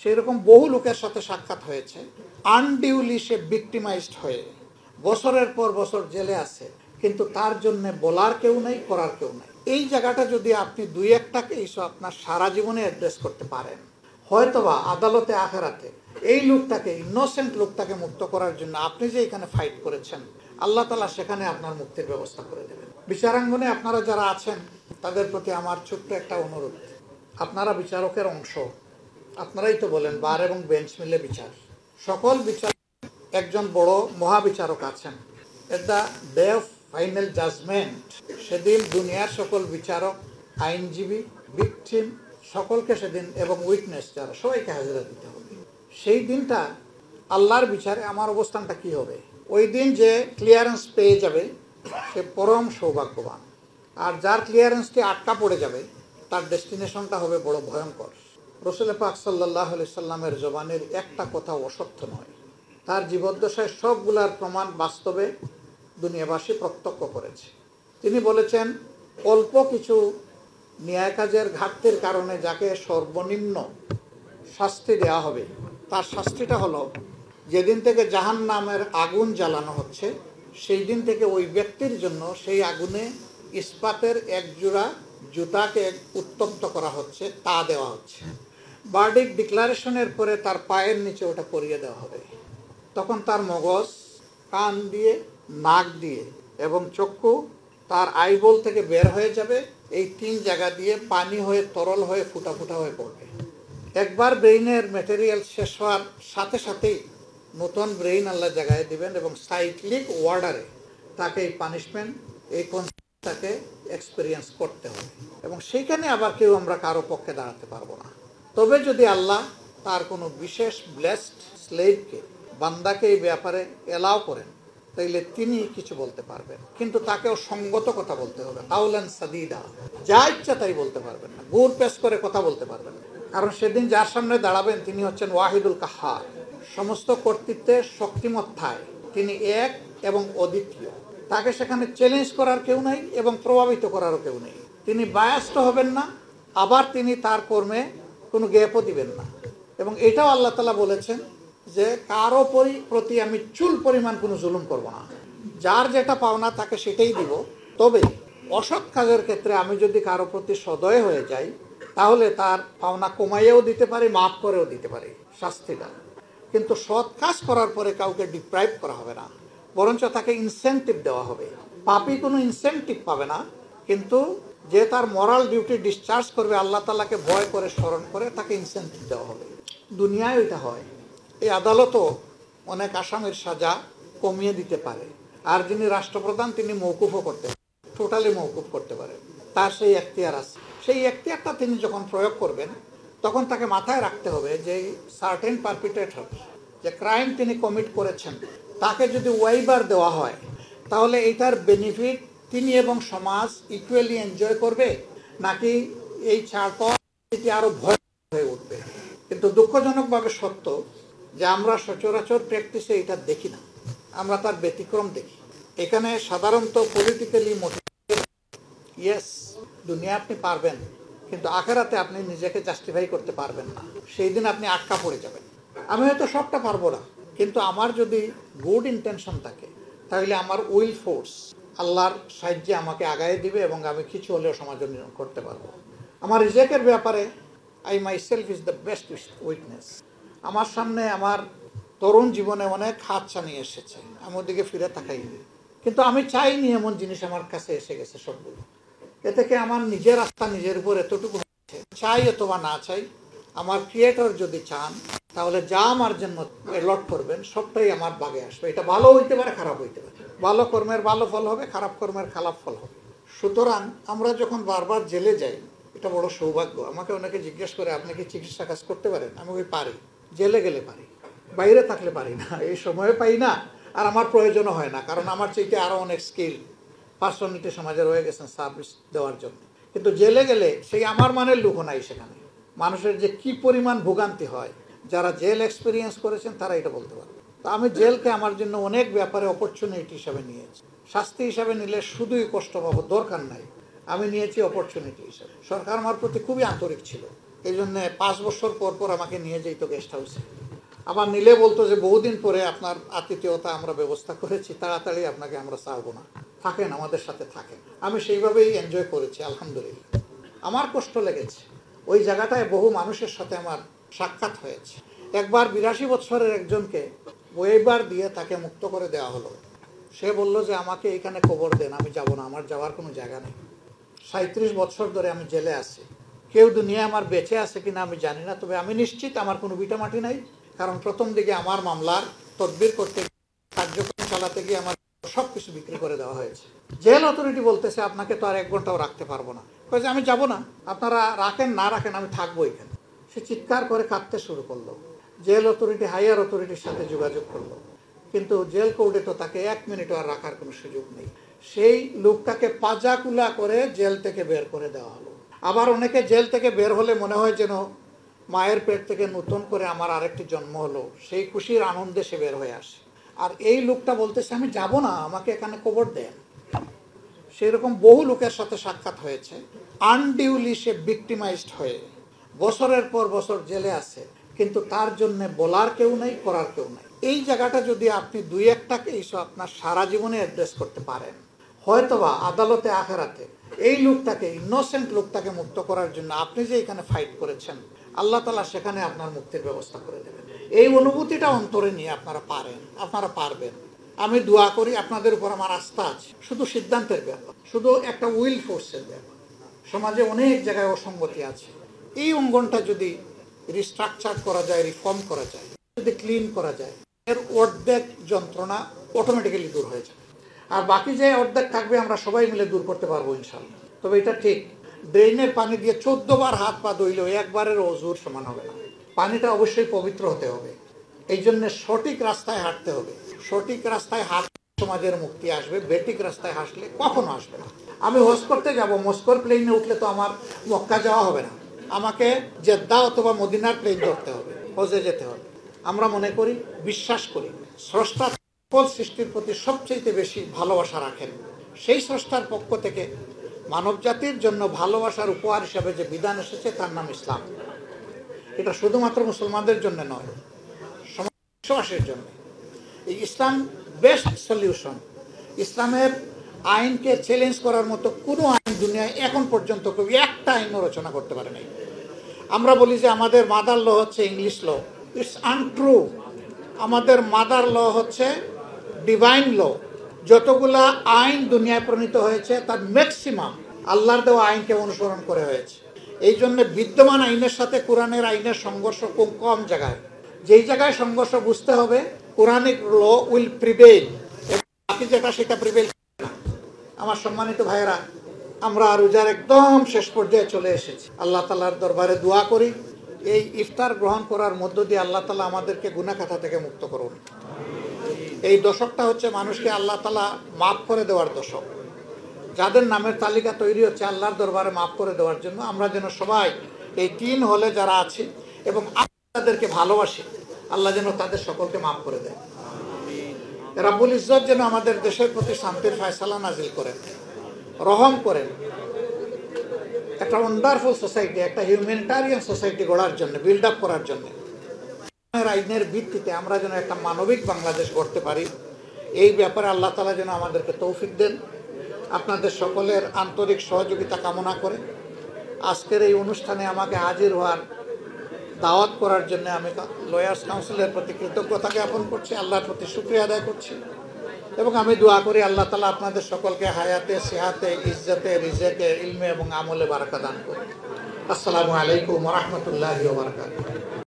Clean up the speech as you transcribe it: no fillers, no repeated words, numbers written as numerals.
সেরকম বহু লোকের সাথে সাক্ষাৎ হয়েছে, আনডিউলি সে ভিক্টিমাইজড হয়ে বছরের পর বছর জেলে আছে, কিন্তু তার জন্য বলার কেউ নাই, করার কেউ নাই। এই জায়গাটা যদি আপনি দুই একটাকে আপনার সারা জীবনে অ্যাড্রেস করতে পারেন, হয়তোবা আদালতে আখেরাতে এই লোকটাকে, ইনোসেন্ট লোকটাকে মুক্ত করার জন্য আপনি যে এখানে ফাইট করেছেন, আল্লাহ তাআলা সেখানে আপনার মুক্তির ব্যবস্থা করে দেবেন। বিচারাঙ্গনে আপনারা যারা আছেন তাদের প্রতি আমার ছোট্ট একটা অনুরোধ, আপনারা বিচারকের অংশ, আপনারাই তো বলেন বার এবং বেঞ্চ মিলে বিচার। সকল বিচার একজন বড় মহাবিচারক আছেন। At the day of final judgement, সেদিন দুনিয়ার সকল বিচারক, আইনজীবী, ভিকটিম সকলকে সেদিন এবং উইটনেস যারা সবাইকে হাজিরা দিতে হবে। সেই দিনটা আল্লাহর বিচারে আমার অবস্থানটা কি হবে? ওই দিন যে ক্লিয়ারেন্স পেয়ে যাবে সে পরম সৌভাগ্যবান, আর যার ক্লিয়ারেন্সটি আটকা পড়ে যাবে তার ডেস্টিনেশনটা হবে বড় ভয়ঙ্কর। রাসূল পাক সাল্লাল্লাহু আলাইহি সাল্লামের জবানের একটা কথা অসত্য নয়। তার জীবদ্দশায় সবগুলার প্রমাণ বাস্তবে দুনিয়াবাসী প্রত্যক্ষ করেছে। তিনি বলেছেন, অল্প কিছু ন্যায় কাজের ঘাটতির কারণে যাকে সর্বনিম্ন শাস্তি দেওয়া হবে, তার শাস্তিটা হলো যেদিন থেকে জাহান্নামের আগুন জ্বালানো হচ্ছে সেই দিন থেকে ওই ব্যক্তির জন্য সেই আগুনে ইস্পাতের এক জোড়া জুতাকে উত্তপ্ত করা হচ্ছে, তা দেওয়া হচ্ছে। ভার্ডিক্ট ডিক্লারেশনের পরে তার পায়ের নিচে ওটা পরিয়ে দেওয়া হবে। তখন তার মগজ, কান দিয়ে, নাক দিয়ে এবং চক্ষু তার আইবল থেকে বের হয়ে যাবে। এই তিন জায়গা দিয়ে পানি হয়ে, তরল হয়ে, ফুটা ফুটা হয়ে পড়বে। একবার ব্রেইনের ম্যাটেরিয়াল শেষ হওয়ার সাথে সাথেই নতুন ব্রেইন আল্লাহ জায়গায় দিবেন এবং সাইক্লিক ওয়ার্ডারে তাকে এই পানিশমেন্ট, এই কনসেপ্টটাকে এক্সপিরিয়েন্স করতে হবে। এবং সেইখানে আবার কেউ আমরা কারো পক্ষে দাঁড়াতে পারবো না। তবে যদি আল্লাহ তার কোনো বিশেষ ব্লেসড স্লেভকে, বান্দাকে এই ব্যাপারে এলাও করেন, তাইলে তিনি কিছু বলতে পারবেন, কিন্তু তাকেও সঙ্গত কথা বলতে হবে। কাউলান সাদিদা, যা ইচ্ছা তাই বলতে পারবেন না, গুড় পেশ করে কথা বলতে পারবেন না। কারণ সেদিন যার সামনে দাঁড়াবেন তিনি হচ্ছেন ওয়াহিদুল কাহ্হার, সমস্ত কর্তৃত্বের শক্তিমত্তায় তিনি এক এবং অদ্বিতীয়। তাকে সেখানে চ্যালেঞ্জ করার কেউ নাই এবং প্রভাবিত করারও কেউ নেই। তিনি বায়াস্ত হবেন না, আবার তিনি তার কর্মে কোনো গ্যাপও দিবেন না। এবং এটাও আল্লাহ তাআলা বলেছেন যে কারো প্রতি আমি চুল পরিমাণ কোনো জুলুম করব না, যার যেটা পাওনা তাকে সেটাই দিব। তবে অসৎ কাজের ক্ষেত্রে আমি যদি কারো প্রতি সদয় হয়ে যাই, তাহলে তার পাওনা কমাইয়েও দিতে পারি, মাফ করেও দিতে পারি শাস্তিটা। কিন্তু সৎ কাজ করার পরে কাউকে ডিপ্রাইভ করা হবে না, বরঞ্চ তাকে ইনসেন্টিভ দেওয়া হবে। পাপী কোনো ইনসেন্টিভ পাবে না, কিন্তু যে তার মরাল ডিউটি ডিসচার্জ করবে, আল্লাহ তাআলাকে ভয় করে, স্মরণ করে, তাকে ইনসেন্টিভ দেওয়া হবে। দুনিয়ায় ওইটা হয়। এই আদালতও অনেক আসামির সাজা কমিয়ে দিতে পারে, আর যিনি রাষ্ট্রপ্রধান তিনি মওকুফও করতে পারেন, টোটালি মওকুফ করতে পারেন, তার সেই এখতিয়ার আছে। সেই এখতিয়ারটা তিনি যখন প্রয়োগ করবেন তখন তাকে মাথায় রাখতে হবে যে সার্টেন পারপিট্রেটর, যে ক্রাইম তিনি কমিট করেছেন, তাকে যদি ওয়াইবার দেওয়া হয় তাহলে এটার বেনিফিট তিনি এবং সমাজ ইকুয়ালি এনজয় করবে, নাকি এই ছাড় পাওয়া এটি আরও ভয় হয়ে উঠবে। কিন্তু দুঃখজনকভাবে সত্য যে আমরা সচরাচর প্র্যাকটিসে এটা দেখি না, আমরা তার ব্যতিক্রম দেখি। এখানে সাধারণত পলিটিক্যালি মোটিভেটেড, ইয়েস, দুনিয়া আপনি পারবেন, কিন্তু আখেরাতে আপনি নিজেকে জাস্টিফাই করতে পারবেন না। সেই দিন আপনি আটকা পড়ে যাবেন। আমি হয়তো সবটা পারবো না, কিন্তু আমার যদি গুড ইন্টেনশন থাকে তাহলে আমার উইল ফোর্স আল্লাহর সাহায্যে আমাকে আগায় দিবে এবং আমি কিছু হলেও সমাজ উন্নয়ন করতে পারবো। আমার রিজেকের ব্যাপারে I my self is the best witness. আমার সামনে আমার তরুণ জীবনে অনেক হাত ছানিয়ে এসেছে, আমি ওদিকে ফিরে তাকাইনি, কিন্তু আমি চাইনি এমন জিনিস আমার কাছে এসে গেছে সবগুলো। এ থেকে আমার নিজের আস্থা নিজের উপর এতটুকু হচ্ছে, চাই অথবা না চাই, আমার ক্রিয়েটর যদি চান তাহলে যা আমার জন্য অ্যালট করবেন সবটাই আমার বাগে আসবে। এটা ভালো হইতে পারে, খারাপ হইতে পারে। ভালো কর্মের ভালো ফল হবে, খারাপ কর্মের খারাপ ফল হবে। সুতরাং আমরা যখন বারবার জেলে যাই, এটা বড় সৌভাগ্য। আমাকে অনেকে জিজ্ঞেস করে আপনি কি চিকিৎসা কাজ করতে পারেন? আমি ওই পারি, জেলে গেলে পারি, বাইরে থাকলে পারি না, এই সময়ে পাই না, আর আমার প্রয়োজনও হয় না, কারণ আমার চাইতে আরও অনেক স্কিল পার্সোনালিটি সমাজে রয়ে গেছেন সার্ভিস দেওয়ার জন্য। কিন্তু জেলে গেলে সেই আমার মানের লোকও নাই সেখানে। মানুষের যে কি পরিমাণ ভোগান্তি হয়, যারা জেল এক্সপিরিয়েন্স করেছেন তারা এটা বলতে পারবে। তো আমি জেলকে আমার জন্য অনেক ব্যাপারে অপরচুনিটি হিসাবে নিয়েছি। শাস্তি হিসাবে নিলে শুধুই কষ্ট পাবো, দরকার নাই। আমি নিয়েছি অপরচুনিটি হিসাবে। সরকার আমার প্রতি খুবই আন্তরিক ছিল, এই জন্যে 5 বছর পর পর আমাকে নিয়ে যেত গেস্ট হাউসে। আবার নিলে বলতো যে বহুদিন পরে আপনার আতিথেয়তা আমরা ব্যবস্থা করেছি, তাড়াতাড়ি আপনাকে আমরা চাইবো না, থাকেন আমাদের সাথে থাকেন। আমি সেইভাবেই এনজয় করেছি আলহামদুলিল্লাহ। আমার কষ্ট লেগেছে, ওই জায়গাটায় বহু মানুষের সাথে আমার সাক্ষাৎ হয়েছে। একবার 82 বছরের একজনকে ওয়েবার দিয়ে তাকে মুক্ত করে দেওয়া হলো। সে বলল যে আমাকে এখানে কবর দেন, আমি যাব না, আমার যাওয়ার কোনো জায়গা নেই। 37 বছর ধরে আমি জেলে আছি, কেউ দুনিয়ায় আমার বেঁচে আছে কিনা আমি জানি না, তবে আমি নিশ্চিত আমার কোনো ভিটামাটি নাই। কারণ প্রথম দিকে আমার মামলার তদবির করতে, কার্যক্রম চালাতে গিয়ে আমার সব কিছু বিক্রি করে দেওয়া হয়েছে। জেল অথরিটি বলতেছে আপনাকে তো আর 1 ঘন্টাও রাখতে পারবো না। যে আমি যাব না, আপনারা রাখেন না রাখেন, আমি থাকবো এখানে। সে চিৎকার করে কাঁদতে শুরু করলো। জেল অথরিটি হাইয়ার অথরিটির সাথে যোগাযোগ করলো, কিন্তু জেল কোর্টে তো তাকে 1 মিনিটও আর রাখার কোনো সুযোগ নেই। সেই লোকটাকে পাজাকুলা করে জেল থেকে বের করে দেওয়া হলো। আবার অনেকে জেল থেকে বের হলে মনে হয় যেন মায়ের পেট থেকে নতুন করে আমার আরেকটি জন্ম হলো, সেই খুশির আনন্দে সে বের হয়ে আসে। আর এই লোকটা বলতেছে আমি যাব না, আমাকে এখানে কবর দেন। সেরকম বহু লোকের সাথে সাক্ষাৎ হয়েছে। আনডিউলি সে ভিক্টিমাইজড হয়ে বছরের পর বছর জেলে আছে, কিন্তু তার জন্য বলার কেউ নেই, করার কেউ নেই। এই জায়গাটা যদি আপনি 2-1টাকে ইস্যু আপনার সারা জীবনে অ্যাড্রেস করতে পারেন, হয়তোবা আদালতে আখেরাতে এই লোকটাকে, ইনোসেন্ট লোকটাকে মুক্ত করার জন্য আপনি যে এখানে ফাইট করেছেন, আল্লাহ তাআলা সেখানে আপনার মুক্তির ব্যবস্থা করে দেবেন। এই অনুভূতিটা অন্তরে নিয়ে আপনারা পারবেন। আমি দোয়া করি, আপনাদের উপর আমার আস্থা আছে। শুধু সিদ্ধান্তের ব্যাপার, শুধু একটা উইল ফোর্সের ব্যাপার। সমাজে অনেক জায়গায় অসঙ্গতি আছে, এই অঙ্গনটা যদি রিস্ট্রাকচার করা যায়, রিফর্ম করা যায়, যদি ক্লিন করা যায়, এর অর্ধেক যন্ত্রণা অটোমেটিক্যালি দূর হয়ে যাবে। আর বাকি যে অর্ধেক থাকবে আমরা সবাই মিলে দূর করতে পারবো ইনশাআল্লাহ। তবে এটা ঠিক, ড্রেনের পানি দিয়ে 14 বার হাত পা ধুইলেও একবারের অজুর সমান হবে না। পানিটা অবশ্যই পবিত্র হতে হবে। এই জন্য সঠিক রাস্তায় হাঁটতে হবে। সঠিক রাস্তায় হাঁটলে সমাজের মুক্তি আসবে, বেঠিক রাস্তায় হাসলে কখনো আসবে না। আমি হজ করতে যাব, মস্কোর প্লেনে উঠলে তো আমার মক্কা যাওয়া হবে না, আমাকে জেদ্দা অথবা মদিনার প্লেন ধরতে হবে, হজে যেতে হবে। আমরা মনে করি, বিশ্বাস করি, স্রষ্টা সকল সৃষ্টির প্রতি সবচেয়ে বেশি ভালোবাসা রাখেন। সেই স্রষ্টার পক্ষ থেকে মানব জাতির জন্য ভালোবাসার উপহার হিসাবে যে বিধান এসেছে তার নাম ইসলাম। এটা শুধুমাত্র মুসলমানদের জন্য নয়, সমাজের জন্য এই ইসলাম বেস্ট সলিউশন। ইসলামের আইনকে চ্যালেঞ্জ করার মতো কোনো আইন দুনিয়ায় এখন পর্যন্ত কেউ একটা আইনও রচনা করতে পারে নাই। আমরা বলি যে আমাদের মাদার ল হচ্ছে ইংলিশ ল, ইটস আনট্রু। আমাদের মাদার ল হচ্ছে ডিভাইন ল। যতগুলা আইন দুনিয়ায় প্রণীত হয়েছে তার ম্যাক্সিমাম আল্লাহর দেওয়া আইনকে অনুসরণ করে হয়েছে। এই জন্য বিদ্যমান আইনের সাথে কোরআনের আইনের সংঘর্ষ খুব কম জায়গায়। যেই জায়গায় সংঘর্ষ বুঝতে হবে, কোরআনিক ল উইল প্রিভেইল, বাকি যেটা সেটা প্রিভেইল না। আমার সম্মানিত ভাইয়েরা, আমরা রোজার একদম শেষ পর্যায়ে চলে এসেছি। আল্লাহ তাআলার দরবারে দোয়া করি, এই ইফতার গ্রহণ করার মধ্য দিয়ে আল্লাহ তাআলা আমাদেরকে গুনাহ খাতা থেকে মুক্ত করুন। এই দশকটা হচ্ছে মানুষকে আল্লাহ তাআলা মাফ করে দেওয়ার দশক। যাদের নামের তালিকা তৈরি হচ্ছে আল্লাহর দরবারে মাফ করে দেওয়ার জন্য, আমরা যেন সবাই এই 3 হলে যারা আছি এবং তাদেরকে ভালোবাসি, আল্লাহ যেন তাদের সকলকে মাফ করে দেয়। রাব্বুল ইজ্জত যেন আমাদের দেশের প্রতি শান্তির ফয়সালা নাজিল করেন, রহম করেন, একটা ওয়ান্ডারফুল সোসাইটি, একটা হিউম্যানিটারিয়ান সোসাইটি গড়ার জন্য, বিল্ড আপ করার জন্য আইনের ভিত্তিতে আমরা যেন একটা মানবিক বাংলাদেশ গড়তে পারি। এই ব্যাপারে আল্লাহ তাআলা যেন আমাদেরকে তৌফিক দেন। আপনাদের সকলের আন্তরিক সহযোগিতা কামনা করে আজকের এই অনুষ্ঠানে আমাকে হাজির হওয়ার দাওয়াত করার জন্য আমি লয়ার্স কাউন্সিলের প্রতি কৃতজ্ঞতা জ্ঞাপন করছি, আল্লাহর প্রতি শুকরিয়া আদায় করছি এবং আমি দোয়া করি আল্লাহ তাআলা আপনাদের সকলকে হায়াতে, সিহাতে, ইজ্জতে, রিজেকে, ইলমে এবং আমলে বারাকা দান করুন। আসসালামু আলাইকুম ওয়া রাহমাতুল্লাহি ওয়া বারাকাতুহু।